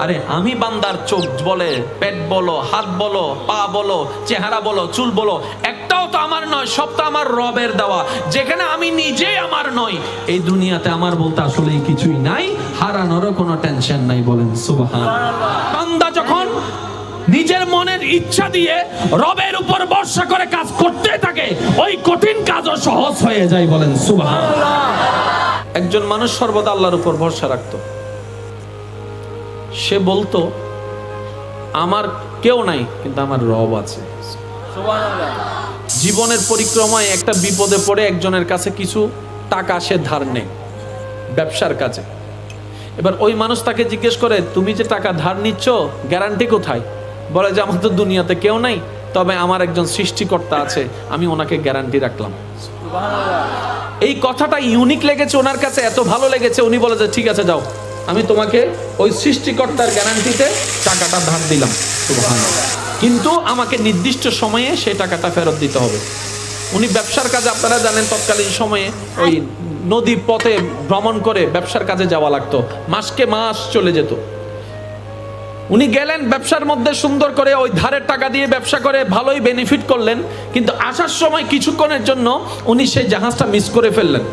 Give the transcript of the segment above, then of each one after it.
আরে আমি বান্দার চোখ বলে, পেট বলো, হাত বলো, পা বলো, চেহারা বলো, চুল বলো, একটাও তো আমার নয়, সব তো আমার রবের দেওয়া। যেখানে আমি নিজেই আমার নই, এই দুনিয়াতে আমার বলতে আসলে কিছুই নাই, হারানোরও কোনো টেনশন নাই। বলেন সুবহানাল্লাহ। বান্দা যখন নিজের মনের ইচ্ছা দিয়ে রবের উপর ভরসা করে কাজ করতে থাকে, ওই কঠিন কাজও সহজ হয়ে যায়। বলেন সুবহানাল্লাহ। একজন মানুষ সর্বদা আল্লাহর উপর ভরসা রাখতো। সে বলতো আমার কেউ নাই, কিন্তু আমার রব আছে। জীবনের পরিক্রমায় একটা বিপদে পড়ে একজনের কাছে কিছু টাকা সে ধার নেয় ব্যবসার কাজে। এবার ওই মানুষ তাকে জিজ্ঞেস করে, তুমি যে টাকা ধার নিচ্ছ, গ্যারান্টি কোথায়? বলে যে আমার তো দুনিয়াতে কেউ নাই, তবে আমার একজন সৃষ্টিকর্তা আছে, আমি ওনাকে গ্যারান্টি রাখলাম। এই কথাটা ইউনিক লেগেছে ওনার কাছে, এত ভালো লেগেছে, উনি বলে যে ঠিক আছে যাও, আমি তোমাকে ওই সৃষ্টিকর্তার গ্যারান্টিতে টাকাটা ধার দিলাম, সুবহানাল্লাহ, কিন্তু আমাকে নির্দিষ্ট সময়ে সেই টাকাটা ফেরত দিতে হবে। উনি ব্যবসার কাজে, আপনারা জানেন তৎকালীন সময়ে ওই নদী পথে ভ্রমণ করে ব্যবসার কাজে যাওয়া লাগতো, মাসকে মাস চলে যেত। উনি গেলেন ব্যবসার মধ্যে, সুন্দর করে ওই ধারের টাকা দিয়ে ব্যবসা করে ভালোই বেনিফিট করলেন, কিন্তু আসার সময় কিছুক্ষণের জন্য উনি সেই জাহাজটা মিস করে ফেললেন।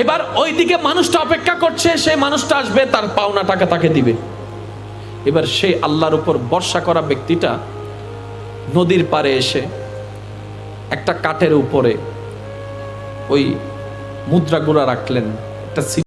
এবার ওইদিকে মানুষটা অপেক্ষা করছে, সেই মানুষটা আসবে, তার পাওনা টাকা তাকে দিবে। এবার সেই আল্লাহর উপর ভরসা করা ব্যক্তিটা নদীর পাড়ে এসে একটা কাঠের উপরে ওই মুদ্রাগুলা রাখলেন, একটা